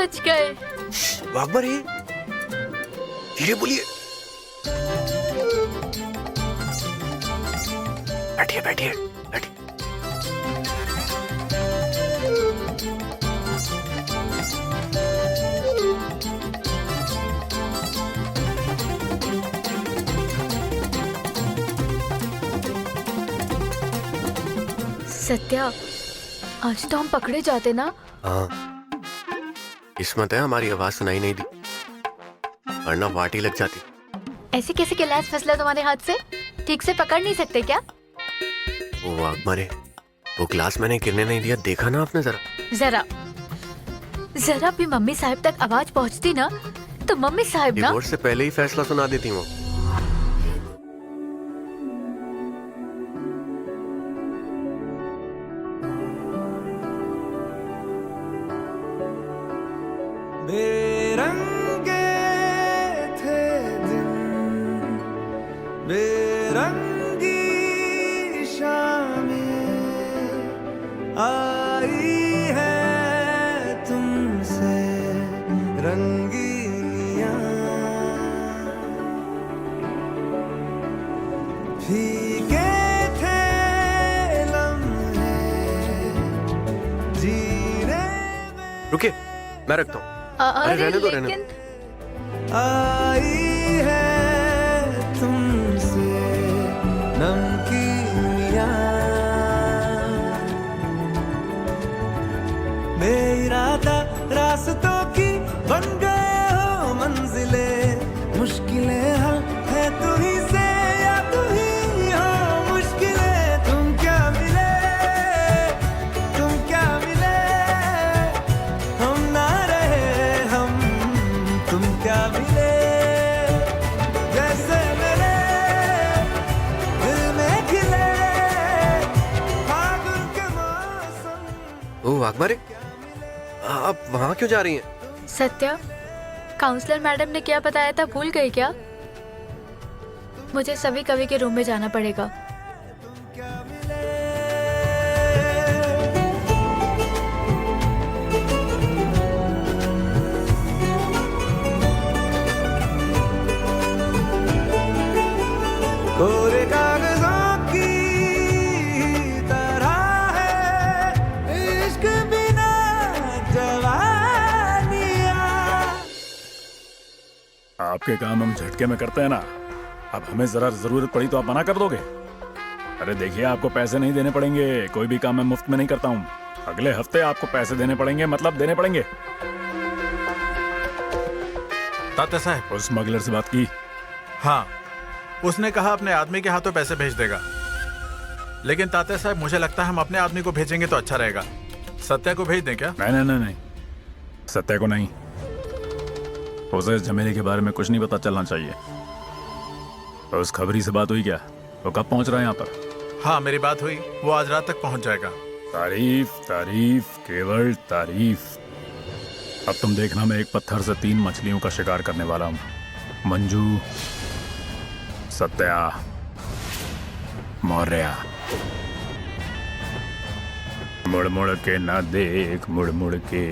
बच गए। वाघमारे, धीरे बोलिए। बैठिए बैठिए बैठिए। सत्या, आज तो हम पकड़े जाते ना। हाँ, किस्मत है हमारी आवाज सुनाई नहीं दी, वरना वाटी लग जाती। ऐसे कैसे गिलास फसला तुम्हारे हाथ से? ठीक से पकड़ नहीं सकते क्या? वो वाघमारे, वो ग्लास मैंने गिरने नहीं दिया, देखा ना आपने जरा? जरा भी मम्मी साहब तक आवाज पहुंचती ना तो मम्मी साहब ना डिवोर्स से पहले ही फैसला सुना देती वो। बेरंगे थे दिन, बेरंगी शामें आई है तुमसे रंगीनियां, फीके थे लम्हे जीने में। रुकिए, मैं रखता हूँ। अरे रहने दो, रहने लेकिन आई है तुमसे नमकीनियां, बेइरादा रास्तों की बन गए हो मंजिले, मुश्किलें हल है तू ही से या तू ही हो मुश्किलें। तुम क्या मिले, तुम क्या मिले, हम ना रहे हम, तुम क्या मिले, जैसे मेरे दिल में खिले फागुन के मौसम। ओ वाघमारे, आप वहाँ क्यों जा रही हैं? सत्या, काउंसलर मैडम ने क्या बताया था भूल गई क्या? मुझे सभी कवि के रूम में जाना पड़ेगा। कोरे कागजों की तरह है इश्क बिना जवानियां। आपके काम हम झटके में करते हैं ना, अब हमें जरा जरूरत पड़ी तो आप मना कर दोगे? अरे देखिए, आपको पैसे नहीं देने पड़ेंगे, कोई भी काम मैं मुफ्त में नहीं करता हूँ। अगले हफ्ते आपको पैसे देने पड़ेंगे, मतलब देने पड़ेंगे। तात्या साहब, उस स्मगलर से बात की? हाँ, उसने कहा अपने आदमी के हाथों पैसे भेज देगा, लेकिन तात्या साहब मुझे लगता है हम अपने आदमी को भेजेंगे तो अच्छा रहेगा। सत्या को भेज दें क्या? नहीं नहीं नहीं नहीं, सत्या को नहीं। उसे इस झमेले के बारे में कुछ नहीं पता चलना चाहिए। उस खबरी से बात हुई क्या? वो कब पहुंच रहा है यहाँ पर? हाँ, मेरी बात हुई, वो आज रात तक पहुंच जाएगा। तारीफ तारीफ केवल तारीफ। अब तुम देखना, मैं एक पत्थर से 3 मछलियों का शिकार करने वाला हूँ। मंजू, सत्या, मौर्या। मुड़ मुड़ के ना देख, मुड़ मुड़ के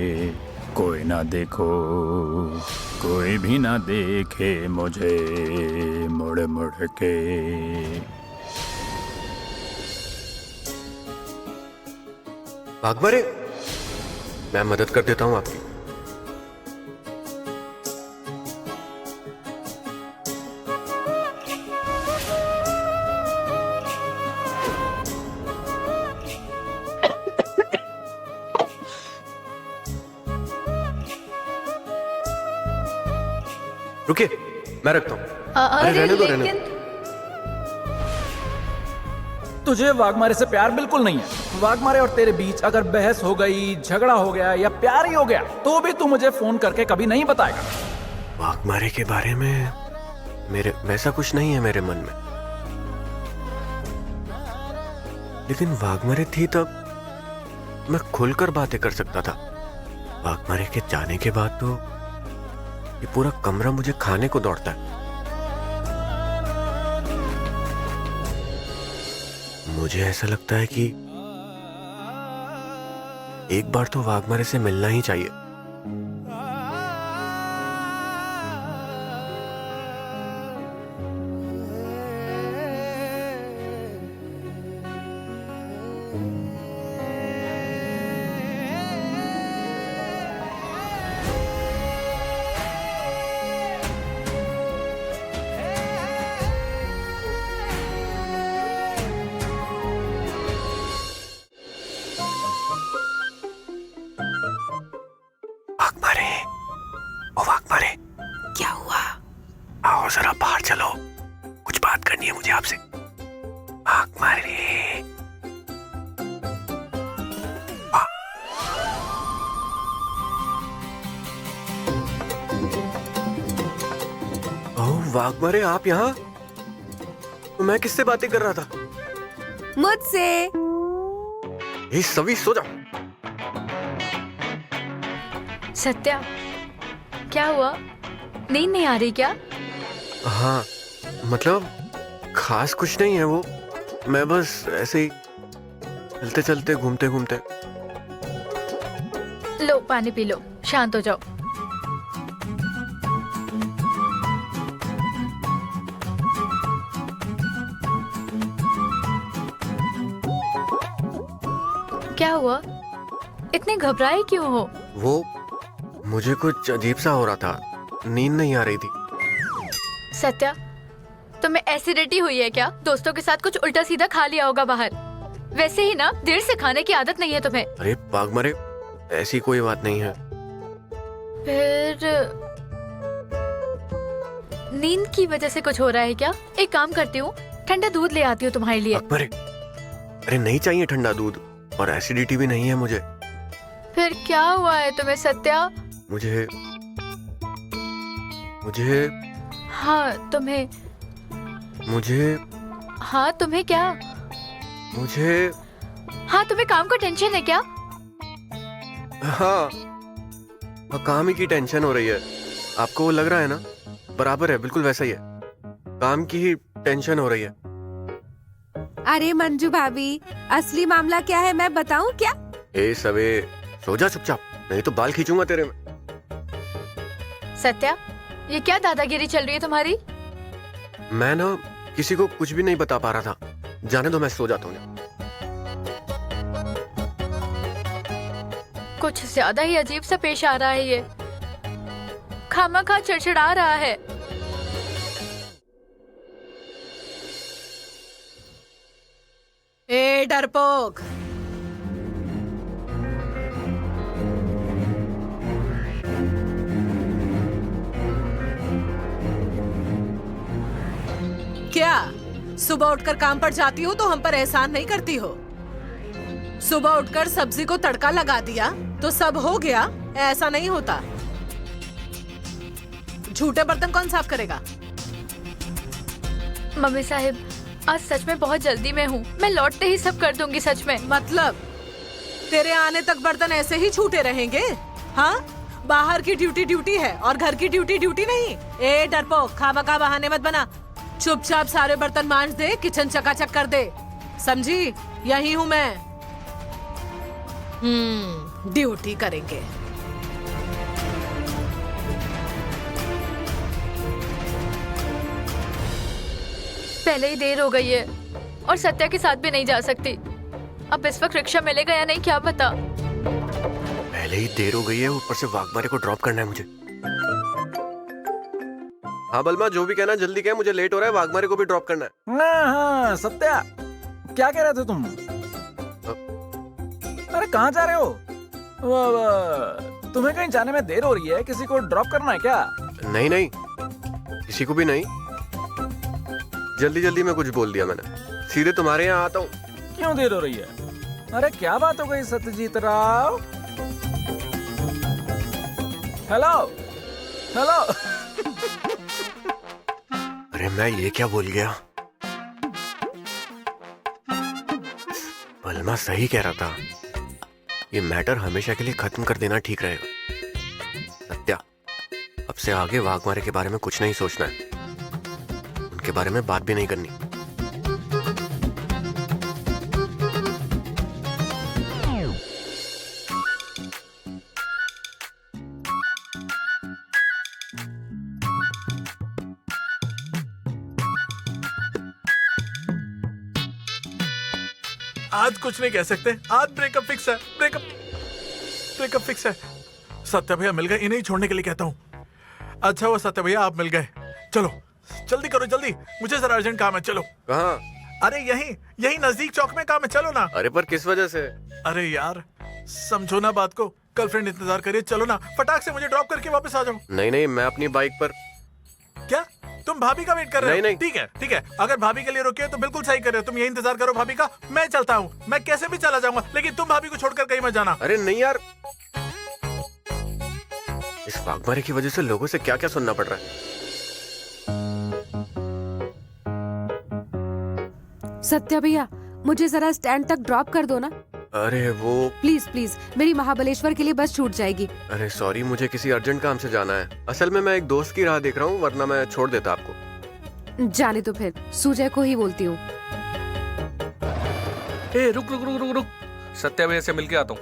कोई ना देखो, कोई भी ना देखे मुझे मुड़ मुड़ के। वाघमारे, मैं मदद कर देता हूँ आपकी। रुकिए, मैं रखता हूँ। अरे रहने दो, रहने लेकिन तुझे वाघमारे से प्यार बिल्कुल नहीं है। वाघमारे और तेरे बीच अगर बहस हो गई, झगड़ा हो गया या प्यार ही हो गया तो भी तू मुझे फोन करके कभी नहीं बताएगा। वाघमारे के बारे में मेरे वैसा कुछ नहीं है मेरे मन में, लेकिन वाघमारे थी तब मैं खुलकर बातें कर सकता था। वाघमारे के जाने के बाद तो ये पूरा कमरा मुझे खाने को दौड़ता है। मुझे ऐसा लगता है कि एक बार तो वाघमारे से मिलना ही चाहिए। वाघमारे, ओ वाघमारे, क्या हुआ? आओ जरा बाहर चलो, कुछ बात करनी है मुझे आपसे। वाघमारे, ओह वाघमारे, आप यहाँ? तो मैं किससे बातें कर रहा था? मुझसे। ये सभी सो जाओ। सत्या, क्या हुआ? नींद नहीं आ रही क्या? हाँ, मतलब खास कुछ नहीं है वो, मैं बस ऐसे ही चलते चलते घूमते घूमते। लो पानी पी लो, शांत हो जाओ। क्या हुआ? इतने घबराए क्यों हो? वो मुझे कुछ अजीब सा हो रहा था, नींद नहीं आ रही थी। सत्या, तुम्हें एसिडिटी हुई है क्या? दोस्तों के साथ कुछ उल्टा सीधा खा लिया होगा बाहर। वैसे ही ना, देर से खाने की आदत नहीं है तुम्हें। अरे वाघमारे, ऐसी कोई बात नहीं है। फिर नींद की वजह से कुछ हो रहा है क्या? एक काम करती हूँ, ठंडा दूध ले आती हूँ तुम्हारे लिए। वाघमारे, अरे नहीं चाहिए ठंडा दूध, और एसिडिटी भी नहीं है मुझे। फिर क्या हुआ है तुम्हें सत्या? मुझे हाँ तुम्हें। मुझे हाँ तुम्हें क्या? मुझे हाँ तुम्हें काम का टेंशन है क्या? हाँ, काम ही की टेंशन हो रही है। आपको वो लग रहा है ना? बराबर है, बिल्कुल वैसा ही है। काम की ही टेंशन हो रही है। अरे मंजू भाभी, असली मामला क्या है मैं बताऊं क्या? ए सवे, सो जा चुपचाप, नहीं तो बाल खींचूंगा तेरे में। सत्या, ये क्या दादागिरी चल रही है तुम्हारी? मैं ना किसी को कुछ भी नहीं बता पा रहा था। जाने दो, मैं सो जाता हूँ। कुछ ज्यादा ही अजीब सा पेश आ रहा है ये। खामखा चिड़चिड़ा रहा है। ए डरपोक, क्या सुबह उठकर काम पर जाती हो तो हम पर एहसान नहीं करती हो? सुबह उठकर सब्जी को तड़का लगा दिया तो सब हो गया? ऐसा नहीं होता। झूठे बर्तन कौन साफ करेगा? मम्मी साहिब, आज सच में बहुत जल्दी में हूँ। मैं लौटते ही सब कर दूंगी सच में। मतलब तेरे आने तक बर्तन ऐसे ही छूटे रहेंगे? हाँ, बाहर की ड्यूटी ड्यूटी है और घर की ड्यूटी ड्यूटी नहीं। ए डरपोक, खामखा बहाने मत बना। चुपचाप सारे बर्तन मांज दे, किचन चकाचक कर दे, समझी? यही हूँ मैं। ड्यूटी करेंगे। पहले ही देर हो गई है और सत्या के साथ भी नहीं जा सकती। अब इस वक्त रिक्शा मिलेगा या नहीं क्या पता। पहले ही देर हो गई है, ऊपर से वाघमारे को ड्रॉप करना है मुझे। हाँ बलमा, जो भी कहना जल्दी कह, मुझे लेट हो रहा है। वाघमारे को भी ड्रॉप करना है। हाँ सत्या, क्या कह रहे थे तुम? अरे कहाँ जा रहे हो? तुम्हें कहीं जाने में देर हो रही है, किसी को ड्रॉप करना है क्या? नहीं नहीं, किसी को भी नहीं। जल्दी जल्दी में कुछ बोल दिया मैंने। सीधे तुम्हारे यहाँ आता हूँ। क्यों देर हो रही है? अरे क्या बात हो गई सत्यजीत राव? Hello hello. अरे मैं ये क्या बोल गया? बलमा सही कह रहा था, ये मैटर हमेशा के लिए खत्म कर देना ठीक रहेगा। सत्या, अब से आगे वाघमारे के बारे में कुछ नहीं सोचना है, उनके बारे में बात भी नहीं करनी। आज कुछ नहीं कह सकते, आज ब्रेकअप फिक्स है। ब्रेकअप फिक्स है। सत्या भैया मिल गए, इन्हें ही छोड़ने के लिए कहता हूँ। अच्छा हुआ सत्या भैया आप मिल गए। चलो जल्दी करो जल्दी, मुझे जरा अर्जेंट काम है। चलो। कहाँ? अरे यही नजदीक चौक में काम है, चलो ना। अरे पर किस वजह से? अरे यार, समझो ना बात को, गर्लफ्रेंड इंतजार करिए, चलो ना फटाक से मुझे ड्रॉप करके वापस आ जाओ। नहीं नहीं, मैं अपनी बाइक पर। क्या तुम भाभी का वेट कर रहे हो? नहीं। ठीक है ठीक है, अगर भाभी के लिए रुके हो तो बिल्कुल सही कर रहे हो, तुम यही इंतजार करो भाभी का, मैं चलता हूँ, मैं कैसे भी चला जाऊंगा, लेकिन तुम भाभी को छोड़कर कहीं मत जाना। अरे नहीं यार, इस वाघमारे की वजह से लोगों से क्या क्या सुनना पड़ रहा है। सत्या भैया, मुझे जरा स्टैंड तक ड्रॉप कर दो ना। अरे वो, प्लीज प्लीज, मेरी महाबलेश्वर के लिए बस छूट जाएगी। अरे सॉरी, मुझे किसी अर्जेंट काम से जाना है। असल में मैं एक दोस्त की राह देख रहा हूँ, वरना मैं छोड़ देता आपको। जाने तो फिर, सुजय को ही बोलती हूँ। ए रुक रुक रुक रुक रुक, सत्या भैया से मिलके आता हूँ।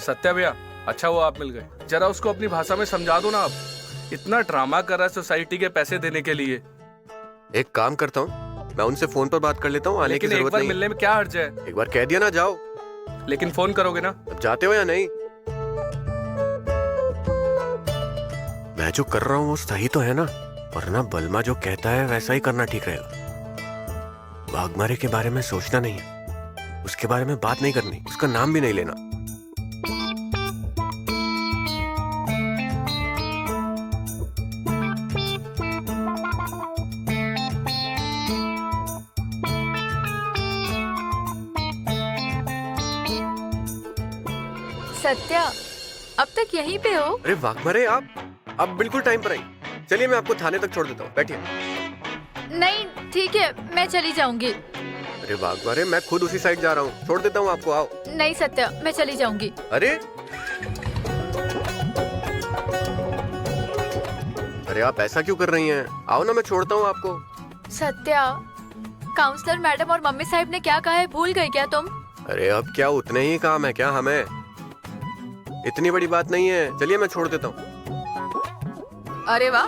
सत्या भैया, अच्छा हुआ आप मिल गए, जरा उसको अपनी भाषा में समझा दो ना। आप इतना ड्रामा कर रहा है सोसाइटी के पैसे देने के लिए। एक काम करता हूँ, मैं उनसे फोन पर बात कर लेता हूँ, आने की लेकिन एक जरूरत बार नहीं। मिलने में क्या हर्ज है? एक बार कह दिया ना जाओ। लेकिन फोन करोगे ना? अब जाते हो या नहीं? मैं जो कर रहा हूँ वो सही तो है ना? वरना बलमा जो कहता है वैसा ही करना ठीक रहेगा। वाघमारे के बारे में सोचना नहीं है, उसके बारे में बात नहीं करनी, उसका नाम भी नहीं लेना। सत्या, अब तक यहीं पे हो? अरे वाघमारे, आप बिल्कुल टाइम पर आई। चलिए मैं आपको थाने तक छोड़ देता हूँ, बैठिए। नहीं ठीक है, मैं चली जाऊंगी। अरे वाघमारे, मैं खुद उसी साइड जा रहा हूँ, छोड़ देता हूँ आपको, आओ। नहीं सत्या, मैं चली जाऊंगी। अरे आप ऐसा क्यों कर रही हैं? आओ ना, मैं छोड़ता हूँ आपको। सत्या, काउंसलर मैडम और मम्मी साहब ने क्या कहा है, भूल गई क्या तुम? अरे अब क्या उतने ही काम है क्या हमें? इतनी बड़ी बात नहीं है, चलिए मैं छोड़ देता हूँ। अरे वाह,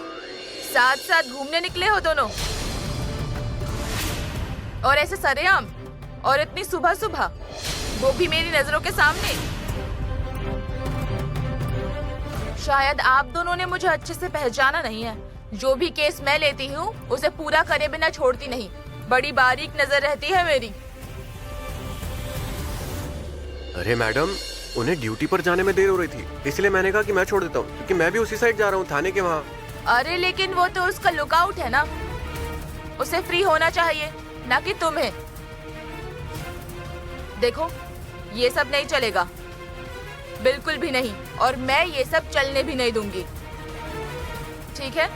साथ साथ घूमने निकले हो दोनों, और ऐसे सरेआम, और इतनी सुबह सुबह, वो भी मेरी नजरों के सामने। शायद आप दोनों ने मुझे अच्छे से पहचाना नहीं है। जो भी केस मैं लेती हूँ उसे पूरा करे बिना छोड़ती नहीं, बड़ी बारीक नजर रहती है मेरी। अरे मैडम, उन्हें ड्यूटी पर जाने में देर हो रही थी, इसलिए मैंने कहा कि मैं छोड़ देता हूँ, क्योंकि मैं भी उसी साइड जा रहा हूँ, थाने के वहाँ। अरे लेकिन वो तो उसका लुकआउट है ना, उसे फ्री होना चाहिए, ना कि तुम्हें। देखो, ये सब नहीं चलेगा, बिल्कुल भी नहीं, और मैं ये सब चलने भी नहीं दूंगी, ठीक है?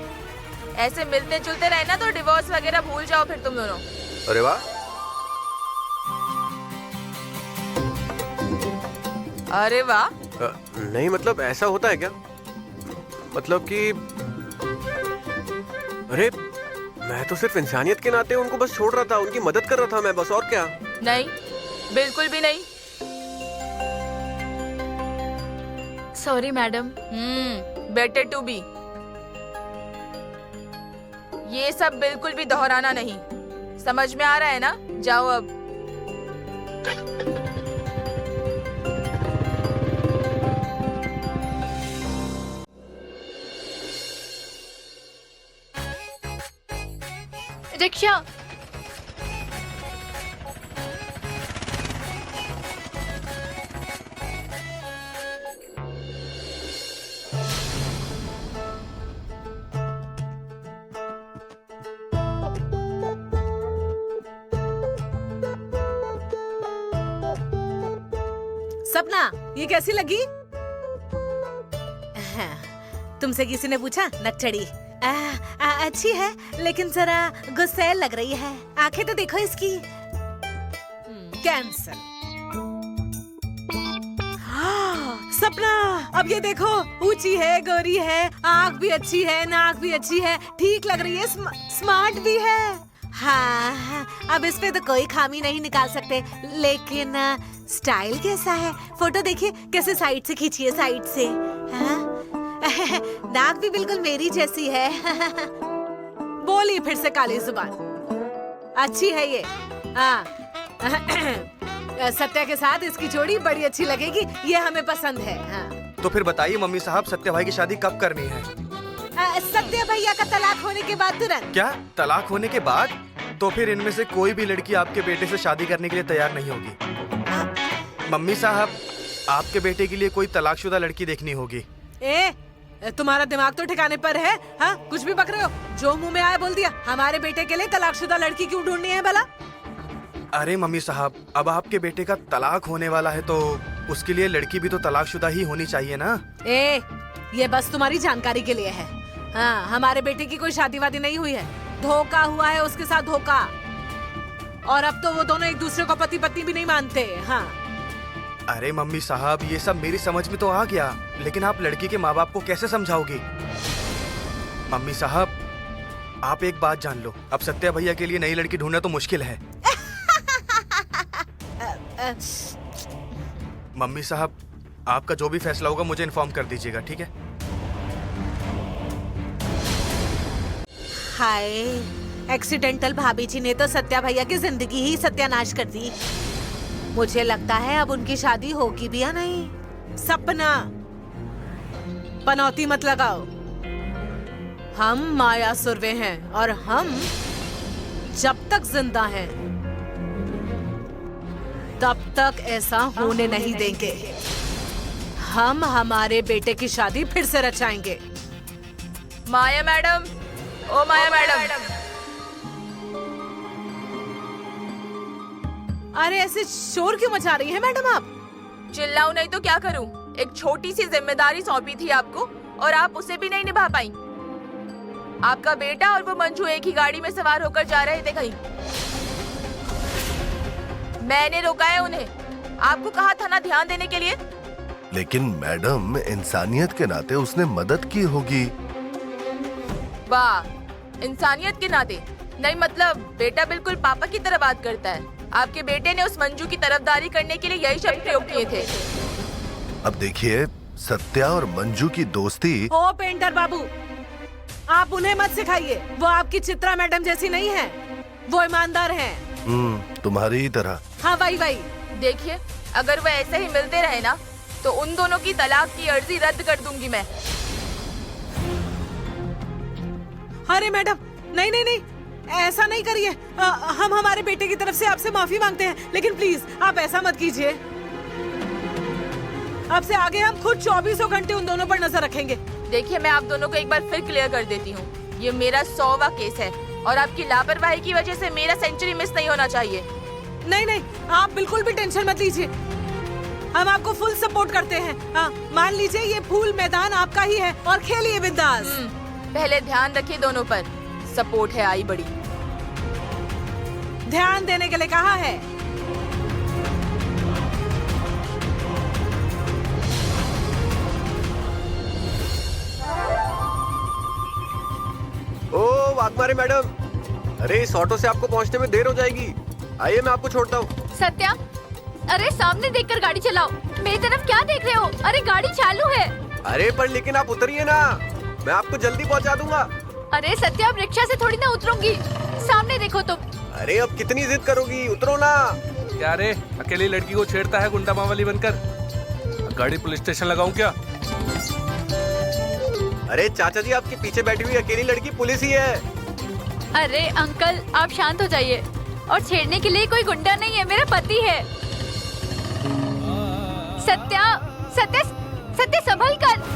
ऐसे मिलते जुलते रहना तो डिवोर्स वगैरह भूल जाओ फिर तुम दोनों। अरे वाह, अरे वाह, नहीं मतलब ऐसा होता है क्या? मतलब कि अरे मैं तो सिर्फ इंसानियत के नाते उनको बस छोड़ रहा था, उनकी मदद कर रहा था मैं, बस, और क्या? नहीं, बिल्कुल भी नहीं। Sorry madam. Better to be. ये सब बिल्कुल भी दोहराना नहीं, समझ में आ रहा है ना? जाओ अब। रिक्शा। सपना, ये कैसी लगी? तुमसे किसी ने पूछा? नकचड़ी। अच्छी है, लेकिन जरा गुस्सैल लग रही है। आंखें तो देखो इसकी। कैंसल। सपना, अब ये देखो, ऊंची है, गोरी है, आंख भी अच्छी है, नाक भी अच्छी है, ठीक लग रही है, स्मार्ट भी है। हाँ, अब इस पे तो कोई खामी नहीं निकाल सकते, लेकिन स्टाइल कैसा है? फोटो देखिए कैसे साइड से खींची है, साइड से। हाँ? नाक भी बिल्कुल मेरी जैसी है। बोली फिर से काली जुबान। अच्छी है ये। हाँ। सत्या के साथ इसकी जोड़ी बड़ी अच्छी लगेगी, ये हमें पसंद है। हाँ। तो फिर बताइए मम्मी साहब, सत्या भाई की शादी कब करनी है? सत्या भैया का तलाक होने के बाद तुरंत। क्या तलाक होने के बाद? तो फिर इनमें से कोई भी लड़की आपके बेटे से शादी करने के लिए तैयार नहीं होगी। मम्मी साहब, आपके बेटे के लिए कोई तलाकशुदा लड़की देखनी होगी। तुम्हारा दिमाग तो ठिकाने पर है? हाँ, कुछ भी बक रहे हो? जो मुंह में आया बोल दिया। हमारे बेटे के लिए तलाकशुदा लड़की क्यों ढूंढनी है भला? अरे मम्मी साहब, अब आपके बेटे का तलाक होने वाला है तो उसके लिए लड़की भी तो तलाकशुदा ही होनी चाहिए ना। ये बस तुम्हारी जानकारी के लिए है। हाँ, हमारे बेटे की कोई शादी वादी नहीं हुई है। धोखा हुआ है उसके साथ, धोखा। और अब तो वो दोनों एक दूसरे को पति पत्नी भी नहीं मानते। हाँ। अरे मम्मी साहब, ये सब मेरी समझ में तो आ गया, लेकिन आप लड़की के माँ बाप को कैसे समझाओगी? मम्मी साहब, आप एक बात जान लो, अब सत्या भैया के लिए नई लड़की ढूंढना तो मुश्किल है। मम्मी साहब, आपका जो भी फैसला होगा मुझे इन्फॉर्म कर दीजिएगा, ठीक है? हाय, एक्सीडेंटल भाभी जी ने तो सत्या भैया की जिंदगी ही सत्यानाश कर दी। मुझे लगता है अब उनकी शादी होगी भी या नहीं। सपना, पनौती मत लगाओ। हम माया सुरवे हैं और हम जब तक जिंदा हैं तब तक ऐसा होने नहीं देंगे। हम हमारे बेटे की शादी फिर से रचाएंगे। माया मैडम, ओ माया मैडम। अरे ऐसे शोर क्यों मचा रही है मैडम आप? चिल्लाऊं नहीं तो क्या करूं? एक छोटी सी जिम्मेदारी सौंपी थी आपको और आप उसे भी नहीं निभा पाई। आपका बेटा और वो मंजू एक ही गाड़ी में सवार होकर जा रहे थे कहीं। मैंने रोका है उन्हें। आपको कहा था ना ध्यान देने के लिए। लेकिन मैडम, इंसानियत के नाते उसने मदद की होगी। वाह, इंसानियत के नाते? नहीं, मतलब बेटा बिल्कुल पापा की तरह बात करता है। आपके बेटे ने उस मंजू की तरफदारी करने के लिए यही शब्द प्रयोग किए थे। अब देखिए, सत्या और मंजू की दोस्ती। ओ पेंटर बाबू, आप उन्हें मत सिखाइए। वो आपकी चित्रा मैडम जैसी नहीं है। वो ईमानदार हैं। तुम्हारी ही तरह। हाँ, वही। देखिए, अगर वो ऐसे ही मिलते रहे ना तो उन दोनों की तलाक की अर्जी रद्द कर दूंगी मैं। अरे मैडम, नहीं, ऐसा नहीं करिए। हम हमारे बेटे की तरफ से आपसे माफी मांगते हैं, लेकिन प्लीज आप ऐसा मत कीजिए। अब से आगे हम खुद 24 घंटे उन दोनों पर नजर रखेंगे। देखिए, मैं आप दोनों को एक बार फिर क्लियर कर देती हूँ, ये मेरा 100वां केस है और आपकी लापरवाही की वजह से मेरा सेंचुरी मिस नहीं होना चाहिए। नहीं, आप बिल्कुल भी टेंशन मत लीजिए। हम आपको फुल सपोर्ट करते हैं। मान लीजिए ये फूल मैदान आपका ही है और खेलिए बिंदास। पहले ध्यान रखिए दोनों पर। सपोर्ट है आई बड़ी। ध्यान देने के लिए कहा है। ओ वाघमारे मैडम, अरे इस ऑटो से आपको पहुंचने में देर हो जाएगी। आइए, मैं आपको छोड़ता हूँ। सत्या, अरे सामने देखकर गाड़ी चलाओ। मेरी तरफ क्या देख रहे हो? अरे गाड़ी चालू है। अरे पर लेकिन आप उतरिए ना, मैं आपको जल्दी पहुंचा दूंगा। अरे सत्या, अब रिक्शा से थोड़ी ना उतरूंगी। सामने देखो तुम। अरे अब कितनी जिद करोगी, उतरो ना। क्या रे, अकेली लड़की को छेड़ता है गुंडा मावाली बनकर? गाड़ी पुलिस स्टेशन लगाऊं क्या? अरे चाचा जी, आपके पीछे बैठी हुई अकेली लड़की पुलिस ही है। अरे अंकल, आप शांत हो जाइए। और छेड़ने के लिए कोई गुंडा नहीं है, मेरा पति है। सत्या, सत्या, सत्या संभल कर।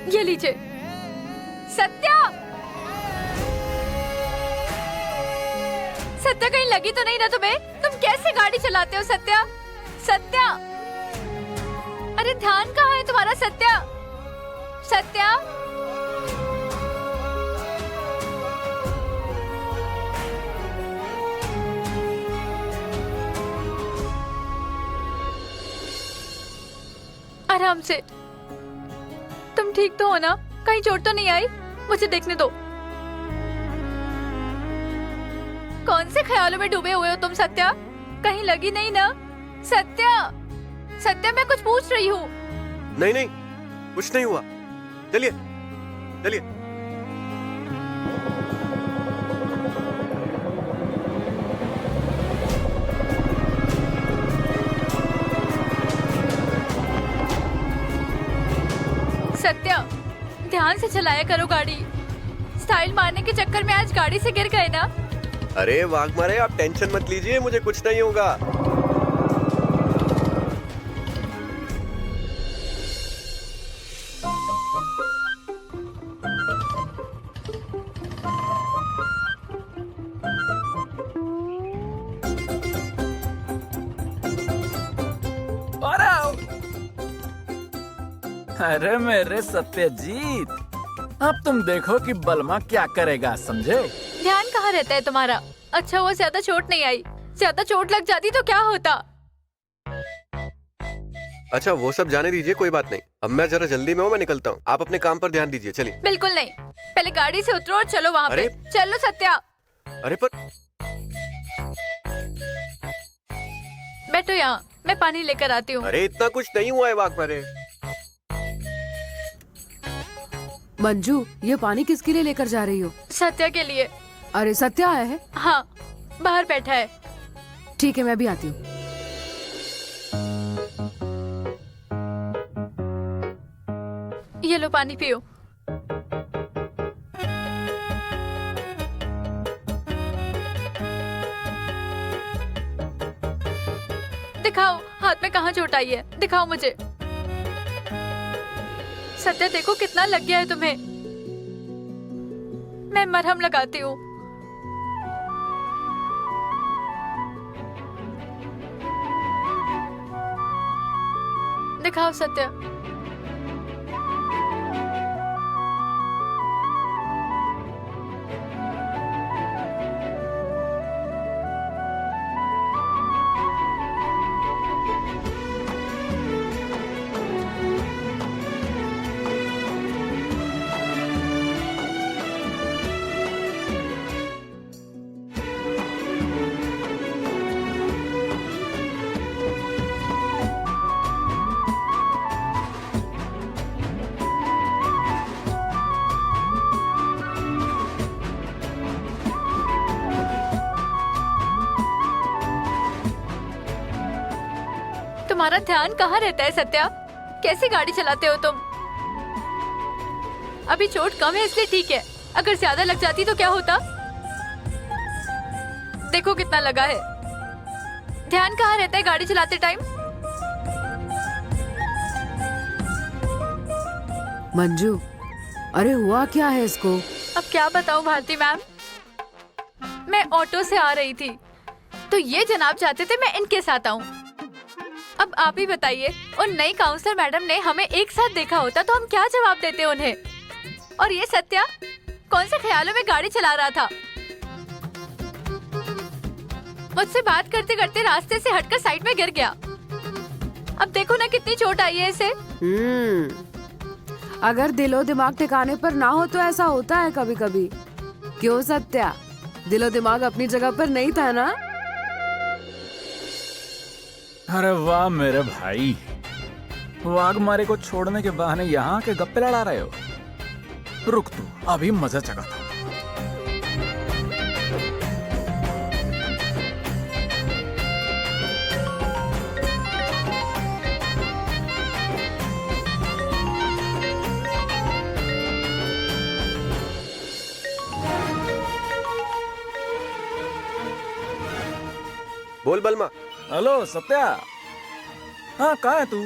ये लीजिए। सत्या, सत्या कहीं लगी तो नहीं ना तुम्हें? तुम कैसे गाड़ी चलाते हो सत्या? सत्या, अरे ध्यान कहाँ है तुम्हारा सत्या? सत्या, आराम से। तुम ठीक तो हो ना? कहीं चोट तो नहीं आई? मुझे देखने दो। कौन से ख्यालों में डूबे हुए हो तुम सत्या? कहीं लगी नहीं ना? सत्या, सत्या, मैं कुछ पूछ रही हूँ। नहीं, कुछ नहीं हुआ। चलिए, चलिए। सत्या, ध्यान से चलाया करो गाड़ी। स्टाइल मारने के चक्कर में आज गाड़ी से गिर गए ना। अरे वाघमारे, आप टेंशन मत लीजिए, मुझे कुछ नहीं होगा। अरे मेरे सत्यजीत, अब तुम देखो कि बलमा क्या करेगा, समझे? ध्यान कहाँ रहता है तुम्हारा? अच्छा वो ज्यादा चोट नहीं आई, ज्यादा चोट लग जाती तो क्या होता? अच्छा वो सब जाने दीजिए, कोई बात नहीं। अब मैं जरा जल्दी में हूँ, मैं निकलता हूँ। आप अपने काम पर ध्यान दीजिए, चलिए। बिल्कुल नहीं, पहले गाड़ी से उतरो और चलो वहाँ पे। चलो सत्या। अरे पर बैठो यहाँ, मैं पानी लेकर आती हूँ। अरे इतना कुछ नहीं हुआ है वाघमारे। मंजू, ये पानी किसके लिए लेकर जा रही हो? सत्या के लिए। अरे सत्या आया है? हाँ, बाहर बैठा है। ठीक है, मैं भी आती हूँ। ये लो पानी पियो। दिखाओ हाथ में कहाँ चोट आई है, दिखाओ मुझे। सत्या देखो कितना लग गया है तुम्हें। मैं मरहम लगाती हूँ। दिखाओ सत्या। तुम्हारा ध्यान कहाँ रहता है सत्या? कैसे गाड़ी चलाते हो तुम? अभी चोट कम है इसलिए ठीक है, अगर ज्यादा लग जाती तो क्या होता? देखो कितना लगा है। ध्यान कहाँ रहता है गाड़ी चलाते टाइम? मंजू, अरे हुआ क्या है इसको? अब क्या बताऊं भारती मैम, मैं ऑटो से आ रही थी तो ये जनाब चाहते थे मैं इनके साथ आऊं। अब आप ही बताइए, उन नई काउंसलर मैडम ने हमें एक साथ देखा होता तो हम क्या जवाब देते उन्हें? और ये सत्या कौन से ख्यालों में गाड़ी चला रहा था? मुझसे बात करते करते रास्ते से हटकर साइड में गिर गया। अब देखो ना कितनी चोट आई है इसे। अगर दिलो दिमाग ठिकाने पर ना हो तो ऐसा होता है कभी कभी। क्यों सत्या, दिलो दिमाग अपनी जगह पर नहीं था ना? अरे वाह मेरे भाई, वाघमारे को छोड़ने के बहाने यहाँ के गप्पे लड़ा रहे हो। रुक तू, अभी मजा चखा था। बोल बलमा। हेलो सत्या। हाँ कहाँ है तू?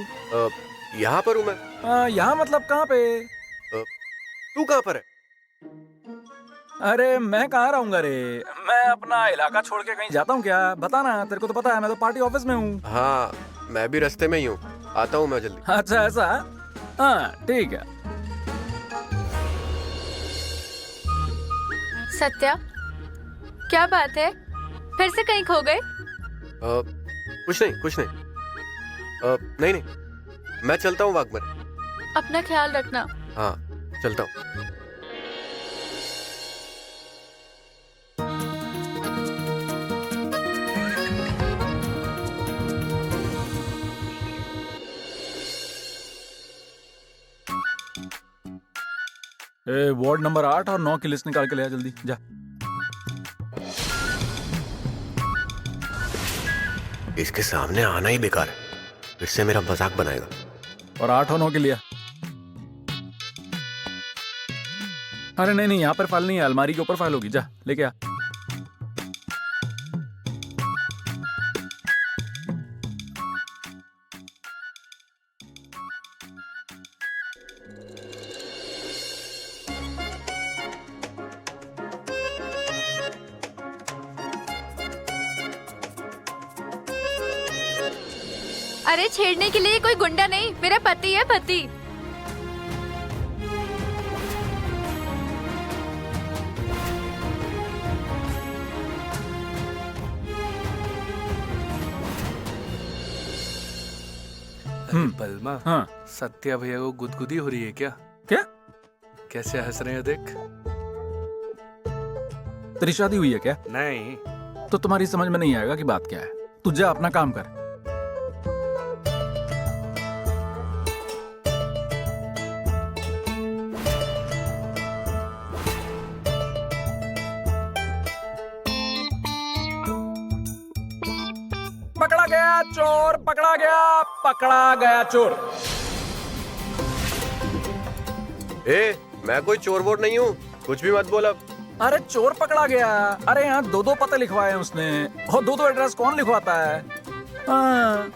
यहाँ पर हूँ मैं। यहाँ मतलब कहाँ पे? तू कहाँ पर है? अरे मैं कहाँ रहूंगा रे, मैं अपना इलाका छोड़ के कहीं जाता हूँ क्या? बता ना, तेरे को तो पता है मैं तो पार्टी ऑफिस में हूँ। हाँ मैं भी रास्ते में ही हूँ, आता हूँ मैं जल्दी। अच्छा ऐसा? हाँ ठीक है। सत्या क्या बात है, फिर से कहीं खो गए? कुछ नहीं। नहीं मैं चलता हूँ वाघमारे। अपना ख्याल रखना। हाँ चलता हूँ। वार्ड नंबर 8 और 9 की लिस्ट निकाल के ले आ जल्दी जा। इसके सामने आना ही बेकार है, फिर से मेरा मजाक बनाएगा। और 8 और 9 के लिए अरे नहीं नहीं, यहाँ पर फाइल नहीं है, अलमारी के ऊपर फाइल होगी, जा लेके आ। अरे छेड़ने के लिए कोई गुंडा नहीं, मेरा पति है, पति। बलमा, हाँ सत्या भैया को गुदगुदी हो रही है क्या? क्या? कैसे हंस रहे हैं देख। तेरी शादी हुई है क्या? नहीं। तो तुम्हारी समझ में नहीं आएगा कि बात क्या है। तू जा अपना काम कर। पकड़ा गया चोर, पकड़ा गया, पकड़ा गया चोर। ए, मैं कोई चोर वोर नहीं हूँ, कुछ भी मत बोल अब। अरे चोर पकड़ा गया। अरे यहाँ दो दो पते लिखवाए हैं उसने, और दो दो एड्रेस कौन लिखवाता है? हाँ।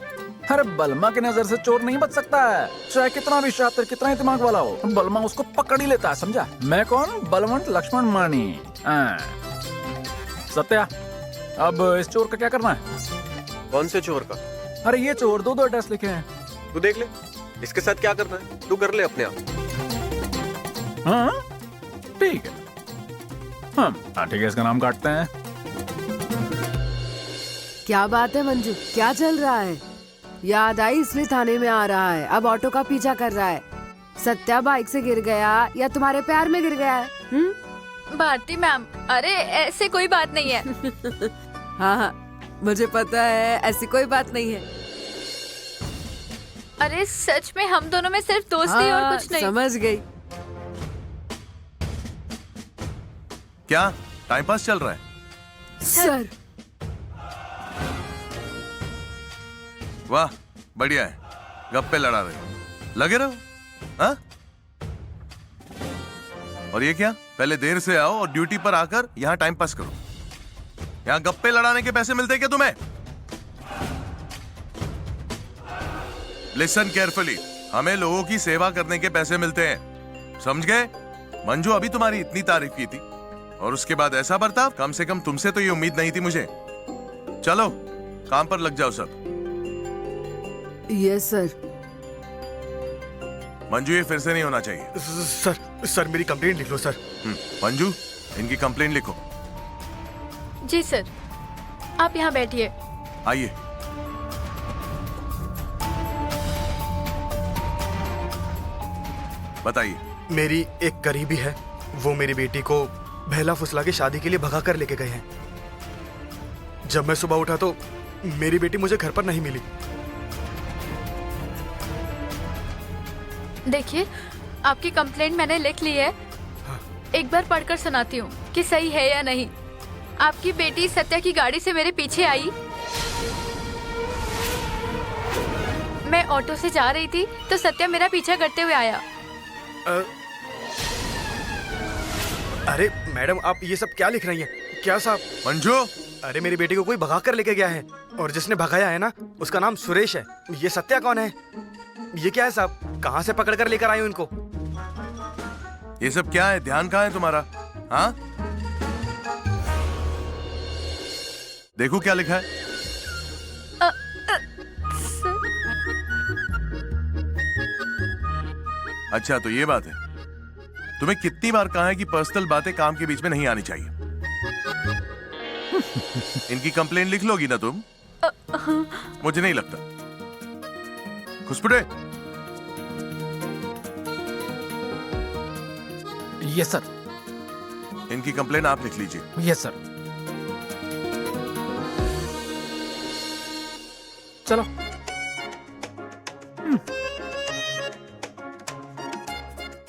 अरे बलमा की नजर से चोर नहीं बच सकता है, चाहे कितना भी शातिर, कितना ही दिमाग वाला हो, बलमा उसको पकड़ ही लेता है, समझा? मैं कौन? बलवंत लक्ष्मण मानी। हाँ। सत्या, अब इस चोर का क्या करना है? कौन से चोर का? अरे ये चोर दो दो एड्रेस लिखे हैं। तू देख ले, इसके साथ क्या करना है तू कर ले अपने आप। हाँ ठीक है, हाँ ठीक है, इसका नाम काटते हैं। क्या बात है मंजू, क्या चल रहा है? याद आई इसलिए थाने में आ रहा है, अब ऑटो का पीछा कर रहा है। सत्या बाइक से गिर गया या तुम्हारे प्यार में गिर गया है? भारती मैम, अरे ऐसे कोई बात नहीं है। हाँ हाँ मुझे पता है, ऐसी कोई बात नहीं है। अरे सच में हम दोनों में सिर्फ दोस्ती और कुछ नहीं। समझ गई। क्या टाइम पास चल रहा है? सर वाह बढ़िया है, गप्पे लड़ा रहे हो, लगे रहो। हाँ? और ये क्या, पहले देर से आओ और ड्यूटी पर आकर यहाँ टाइम पास करो। यहाँ गप्पे लड़ाने के पैसे मिलते क्या तुम्हें? लिसन केयरफुली, हमें लोगों की सेवा करने के पैसे मिलते हैं, समझ गए? मंजू अभी तुम्हारी इतनी तारीफ की थी और उसके बाद ऐसा बर्ताव, कम से कम तुमसे तो ये उम्मीद नहीं थी मुझे। चलो काम पर लग जाओ सब। Yes sir. मंजू ये फिर से नहीं होना चाहिए। सर मेरी कंप्लेंट लिख लो सर। मंजू इनकी कंप्लेंट लिखो। जी सर, आप यहाँ बैठिए। आइए। बताइए। मेरी एक करीबी है, वो मेरी बेटी को बहला फुसला के शादी के लिए भगा कर लेके गए हैं। जब मैं सुबह उठा तो मेरी बेटी मुझे घर पर नहीं मिली। देखिए, आपकी कंप्लेंट मैंने लिख ली है। एक बार पढ़कर सुनाती हूँ कि सही है या नहीं। आपकी बेटी सत्या की गाड़ी से मेरे पीछे आई। मैं ऑटो से जा रही थी तो सत्या मेरा पीछा करते हुए आया। अरे मैडम, आप ये सब क्या लिख रही हैं? क्या साहब? मंजू, अरे मेरी बेटी को कोई भगा कर लेके गया है, और जिसने भगाया है ना उसका नाम सुरेश है। ये सत्या कौन है? ये क्या है साहब? कहाँ से पकड़ कर लेकर आई हूँ इनको? ये सब क्या है? ध्यान कहाँ है तुम्हारा? हाँ, देखो क्या लिखा है। अच्छा तो ये बात है। तुम्हें कितनी बार कहा है कि पर्सनल बातें काम के बीच में नहीं आनी चाहिए। इनकी कंप्लेंट लिख लोगी ना तुम? मुझे नहीं लगता। खुशपुटे। Yes sir. इनकी कंप्लेंट आप लिख लीजिए। Yes sir. चलो।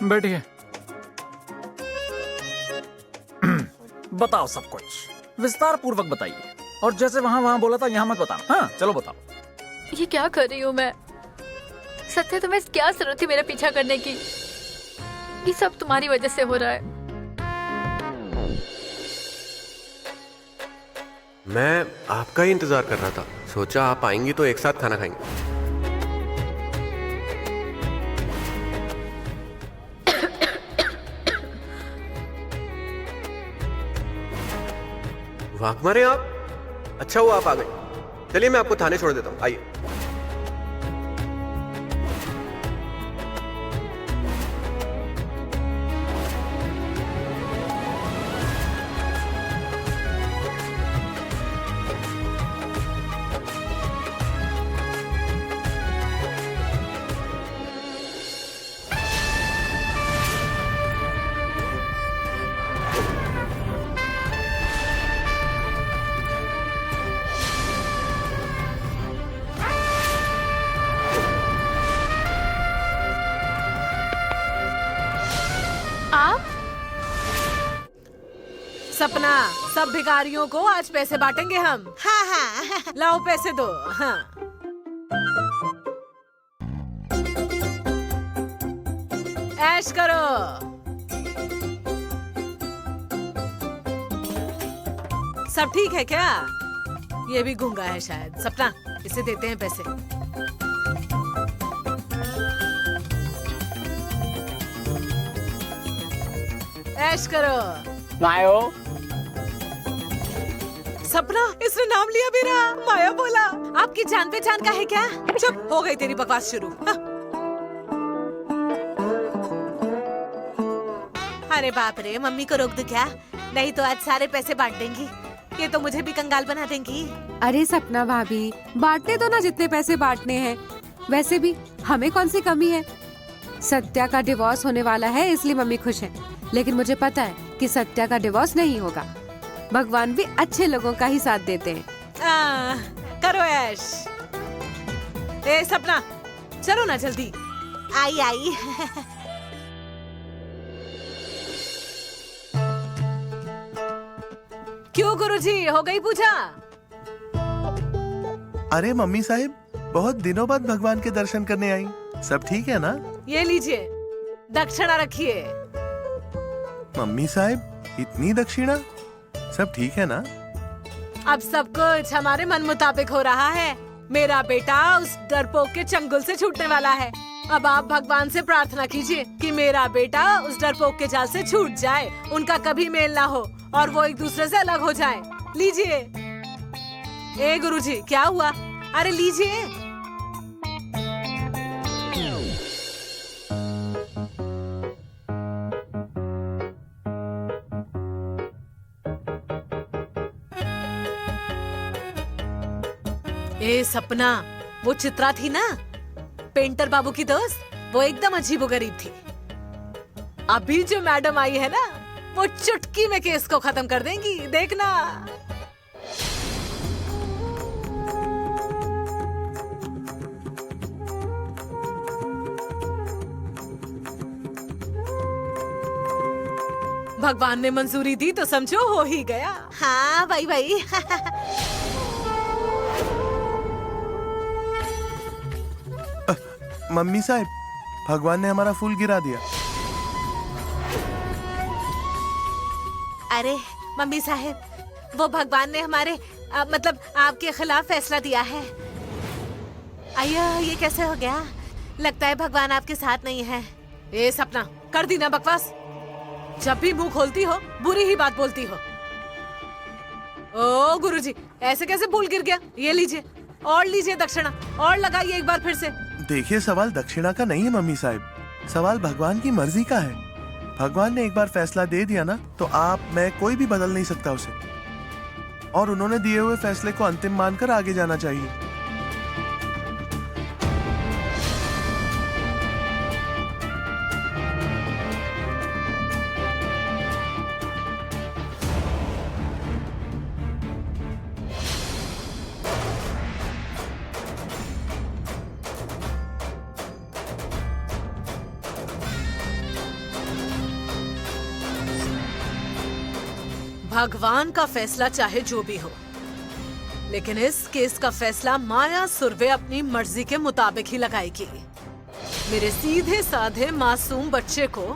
बैठिए। बताओ सब कुछ विस्तार पूर्वक बताइए, और जैसे वहां वहां बोला था यहाँ मत बताना। हाँ चलो बताओ। ये क्या कर रही हूँ मैं? सत्या, तुम्हें क्या जरूरत थी मेरा पीछा करने की? ये सब तुम्हारी वजह से हो रहा है। मैं आपका ही इंतजार कर रहा था, सोचा आप आएंगी तो एक साथ खाना खाएंगे। वाघमारे आप? अच्छा हुआ आप आ गए। चलिए मैं आपको थाने छोड़ देता हूँ, आइए। सपना, सब भिखारियों को आज पैसे बांटेंगे हम। हाँ हाँ लाओ पैसे दो। हाँ ऐश करो। सब ठीक है क्या? ये भी गूंगा है शायद। सपना, इसे देते हैं पैसे। ऐश करो। मायो। सपना, इसने नाम लिया मेरा। माया बोला। आपकी जान पहचान का है क्या? चुप, हो गई तेरी बकवास शुरू। हाँ। अरे बाप रे, मम्मी को रोक दो क्या? नहीं तो आज सारे पैसे बांट देंगी। ये तो मुझे भी कंगाल बना देंगी। अरे सपना भाभी, बांटने दो ना जितने पैसे बांटने हैं। वैसे भी हमें कौन सी कमी है? सत्या का डिवोर्स होने वाला है इसलिए मम्मी खुश है, लेकिन मुझे पता है कि सत्या का डिवोर्स नहीं होगा। भगवान भी अच्छे लोगों का ही साथ देते हैं। करो ऐश। ए सपना, चलो ना जल्दी। आई आई। क्यों गुरुजी, हो गई पूजा? अरे मम्मी साहिब, बहुत दिनों बाद भगवान के दर्शन करने आई। सब ठीक है ना? ये लीजिए, दक्षिणा रखिए। मम्मी साहिब, इतनी दक्षिणा? सब ठीक है ना? अब सब कुछ हमारे मन मुताबिक हो रहा है। मेरा बेटा उस डरपोक के चंगुल से छूटने वाला है। अब आप भगवान से प्रार्थना कीजिए कि मेरा बेटा उस डरपोक के जाल से छूट जाए, उनका कभी मेल ना हो और वो एक दूसरे से अलग हो जाए। लीजिए। ए गुरुजी, क्या हुआ? अरे लीजिए। ए सपना, वो चित्रा थी ना, पेंटर बाबू की दोस्त, वो एकदम अजीबोगरीब थी। अभी जो मैडम आई है ना, वो चुटकी में केस को खत्म कर देंगी, देखना। भगवान ने मंजूरी दी तो समझो हो ही गया। हाँ भाई भाई। मम्मी साहिब, भगवान ने हमारा फूल गिरा दिया। अरे मम्मी साहिब, वो भगवान ने हमारे मतलब आपके खिलाफ फैसला दिया है। अय्या, ये कैसे हो गया? लगता है भगवान आपके साथ नहीं है। ए सपना, कर दी ना बकवास। जब भी मुंह खोलती हो बुरी ही बात बोलती हो। ओ गुरुजी, ऐसे कैसे भूल गिर गया? ये लीजिए, और लीजिए दक्षिणा, और लगाइए एक बार फिर से। देखिए, सवाल दक्षिणा का नहीं है मम्मी साहिब, सवाल भगवान की मर्जी का है। भगवान ने एक बार फैसला दे दिया ना, तो आप, मैं, कोई भी बदल नहीं सकता उसे। और उन्होंने दिए हुए फैसले को अंतिम मानकर आगे जाना चाहिए। भगवान का फैसला चाहे जो भी हो, लेकिन इस केस का फैसला माया सुरवे अपनी मर्जी के मुताबिक ही लगाएगी। मेरे सीधे साधे मासूम बच्चे को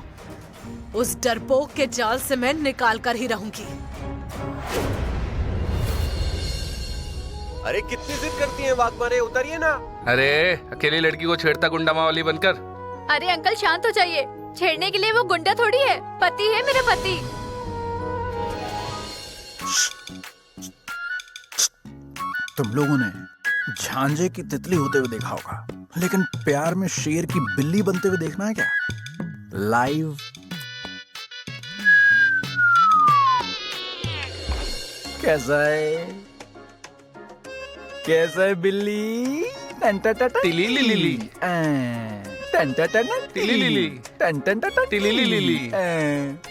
उस डरपोक के जाल से मैं निकाल कर ही रहूंगी। अरे कितनी जिद करती है वाघमारे, उतरिए ना। अरे अकेली लड़की को छेड़ता गुंडा मावली बनकर। अरे अंकल शांत हो जाइए, छेड़ने के लिए वो गुंडा थोड़ी है, पति है मेरा पति। तुम लोगों ने झांझे की तितली होते हुए देखा होगा, लेकिन प्यार में शेर की बिल्ली बनते हुए देखना है क्या? लाइव। कैसा है? कैसा है बिल्ली? टिलीलिली। टिलीलिली। टिलीलिली।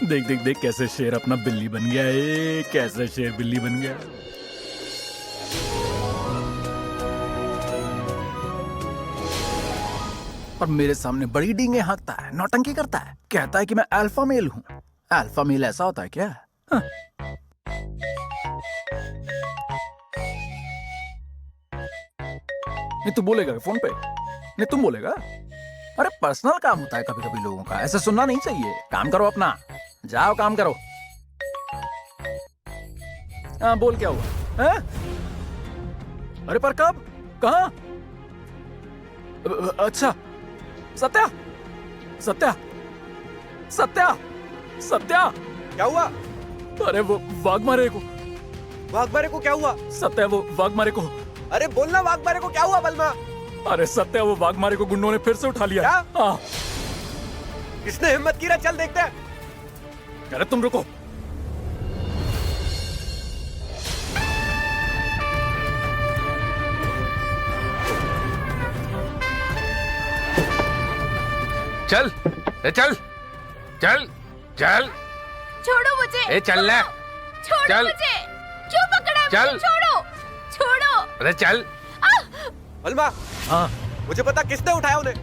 देख देख देख कैसे शेर अपना बिल्ली बन गया है, कैसे शेर बिल्ली बन गया। और मेरे सामने बड़ी डींगे हाँकता है, नौटंकी करता है, कहता है कि मैं अल्फा मेल हूँ। अल्फा मेल ऐसा होता है क्या? हाँ। नहीं तू बोलेगा फोन पे? नहीं तुम बोलेगा? अरे पर्सनल काम होता है कभी कभी लोगों का, ऐसे सुनना नहीं चाहिए। काम करो अपना, जाओ काम करो। हाँ बोल क्या हुआ है? अरे पर कब, कहाँ? अच्छा सत्या, सत्या, सत्या, सत्या। क्या हुआ? अरे वो वाघमारे को। वाघमारे को क्या हुआ? सत्या वो वाघमारे को। अरे बोलना वाघमारे को क्या हुआ बलमा? अरे सत्या वो वाघमारे को गुंडों ने फिर से उठा लिया। क्या? हाँ। किसने हिम्मत की? चल देखते हैं। अरे तुम रुको। चल ए चल चल चल। छोड़ो मुझे। ए चल ले। छोड़ो चल। मुझे। क्यों पकड़ा है चल। मुझे? छोड़ो, छोड़ो। अरे चल। बलमा, हाँ मुझे पता किसने उठाया उन्हें।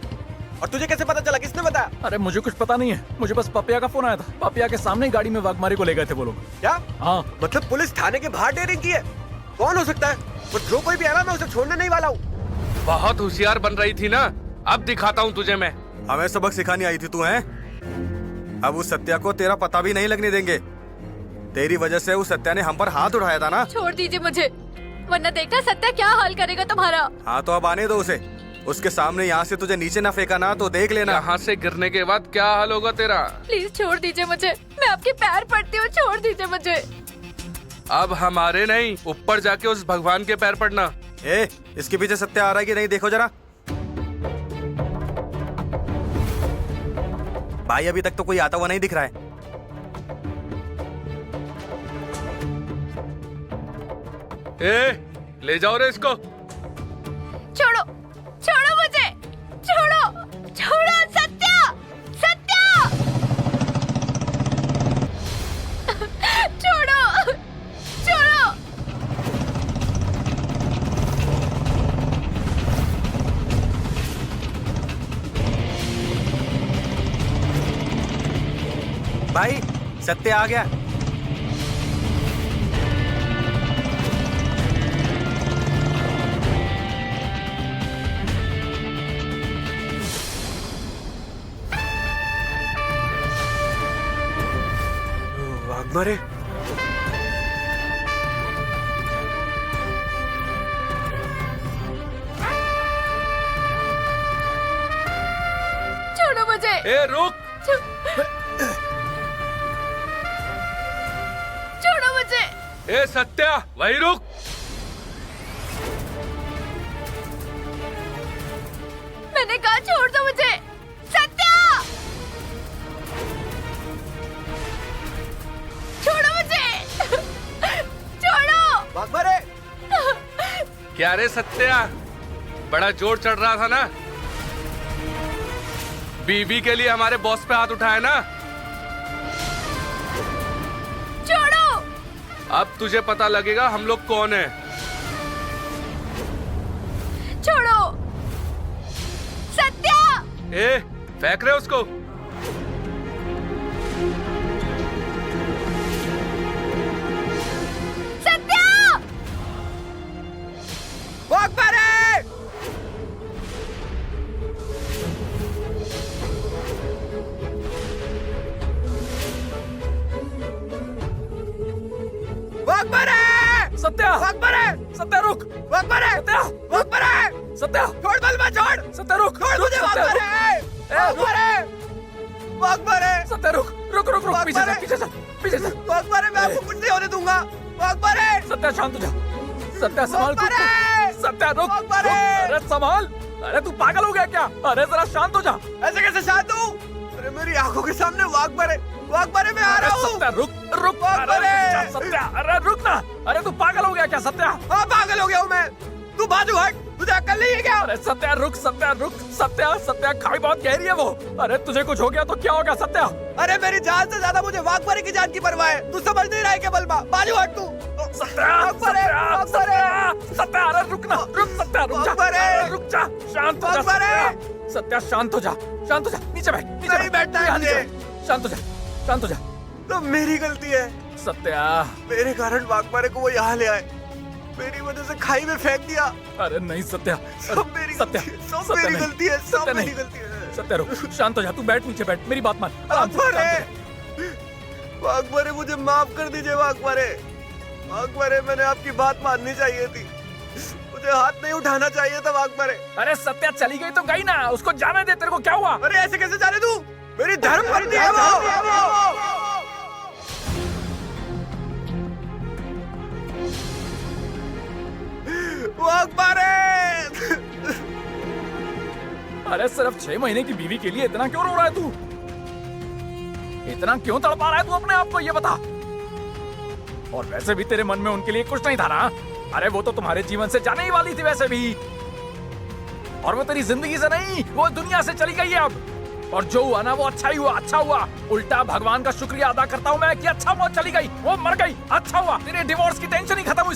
और तुझे कैसे पता चला? किसने बताया? अरे मुझे कुछ पता नहीं है, मुझे बस पपिया का फोन आया था। पपिया के सामने गाड़ी में वाघमारे को ले गए थे वो लोग। क्या? हाँ। मतलब पुलिस थाने के बाहर डेयरिंग की है? कौन हो सकता है? और जो कोई भी आना, मैं उसे छोड़ने नहीं वाला हूँ। बहुत होशियार बन रही थी ना, अब दिखाता हूँ तुझे मैं। हमें सबक सिखाने आई थी तू, हैं? अब उस सत्या को तेरा पता भी नहीं लगने देंगे। तेरी वजह से उस सत्या ने हम पर हाथ उठाया था ना। छोड़ दीजिए मुझे, वरना देखना सत्या क्या हाल करेगा तुम्हारा। हाँ तो अब आने दो उसे। उसके सामने यहाँ से तुझे नीचे ना फेंका ना तो देख लेना। यहाँ से गिरने के बाद क्या हाल होगा तेरा। प्लीज छोड़ दीजिए मुझे, मैं आपके पैर पड़ती हूँ, छोड़ दीजिए मुझे। अब हमारे नहीं, ऊपर जाके उस भगवान के पैर पड़ना। ए, इसके पीछे सत्या आ रहा है कि नहीं, देखो जरा। भाई अभी तक तो कोई आता हुआ नहीं दिख रहा है। ए, ले जाओ रे इसको। छोड़ो, छोड़ो मुझे, छोड़ो, छोड़ो। सत्या, सत्या। छोड़ो, छोड़ो। भाई सत्या आ गया। वाघमारे, छोड़ो मुझे। ए रुक। छोड़ो मुझे। ए सत्या, वही रुक। मैंने कहा छोड़ दो मुझे। सत्या, छोड़ो मुझे, छोड़ो। वाघमारे। क्या रे सत्या, बड़ा जोर चढ़ रहा था ना। बीवी के लिए हमारे बॉस पे हाथ उठाया ना। छोड़ो। अब तुझे पता लगेगा हम लोग कौन है। छोड़ो। सत्या। ए, फेंक रहे उसको। सत्या। वाघमारे। वाघमारे। सत्या, वाघमारे। सत्या रुक। वाकबारे सत्या वाकबारे सत्या छोड़ बलमा छोड़ सत्या रुक। छोड़ मुझे सत्या, वाकबारे रुक। वाकबारे वाकबारे सत्या रुक रुक रुक रुक पीछे चल पीछे चल पीछे चल। वाकबारे मैं आपको कुछ नहीं होने दूंगा वाकबारे सत्या शांत हो जा। सत्या संभाल खुद वाकबारे! को। सत्या रुक वाकबारे! रुक। अरे संभाल। अरे तू पागल हो गया क्या? अरे जरा शांत हो जा। ऐसे कैसे शांत हूँ? अरे मेरी आंखों के सामने वाकबारे वाकबारे मैं आ अरे रहा हूँ। सत्या रुक रुक। वाकबारे! अरे सत्या अरे रुक ना। अरे तू पागल हो गया क्या सत्या? हाँ पागल हो गया हूँ मैं। तू बाजू हट, तुझे अक्ल नहीं है क्या? अरे सत्या रुक सत्या रुक। सत्या सत्या खाई बहुत गहरी है वो। अरे तुझे कुछ हो गया तो क्या होगा सत्या? अरे मेरी जान से ज्यादा मुझे वाकबारे की जान की परवाह है। तू समझ नहीं रहा है क्या बलमा? बाजू हट तू। सत्या वाकबारे, सत्या वाकबारे! सत्या सत्या अरे रुक ना रुक सत्या रुक जा। वाकबारे! अरे रुक जा शांत हो जा। वाकबारे! सत्या शांत हो जा शांत हो जा। नीचे बैठ नीचे नहीं बैठना है यहाँ मुझे। नीचे बैठ। शांत हो जा शांत हो जा। तो मेरी गलती है। सत्या मेरे कारण वाकबारे को वो यहाँ ले आए। मेरी वजह से खाई में फेंक दिया। अरे नहीं सत्या। सब मेरी सत्या गलती है, सब सत्या मेरी नहीं। गलती है, सब सत्या मेरी नहीं। गलती है। सत्या रुक शांत हो जा। तू बैठ नीचे बैठ मेरी बात मान। आराम से, वाकबारे शांत हो जा। वाकबारे मुझे माफ कर दीजिए वाकबारे। वाकबारे मैंने आपकी बात माननी चाहिए थी। मुझे हाथ नहीं उठाना चाहिए था वाकबारे। अरे सत्या चली गई तो गई ना। उसको जाने दे। तेरे को क्या हुआ? अरे ऐसे कैसे जाने दूं? मेरी धर्म पत्नी है वो। वाकबारे अरे सिर्फ 6 महीने की बीवी के लिए इतना क्यों रो रहा है तू? इतना क्यों तड़पा रहा है तू अपने आप को, ये बता। और वैसे भी तेरे मन में उनके लिए कुछ नहीं था ना। अरे वो तो तुम्हारे जीवन से जाने ही वाली थी वैसे भी। और वो तेरी जिंदगी से नहीं, वो दुनिया से चली गई है अब। और जो हुआ ना वो अच्छा ही हुआ, अच्छा हुआ। उल्टा भगवान का शुक्रिया अदा करता हूँ मैं कि अच्छा हुआ चली गई, वो मर गई। अच्छा हुआ तेरे डिवोर्स की टेंशन ही खत्म हुई।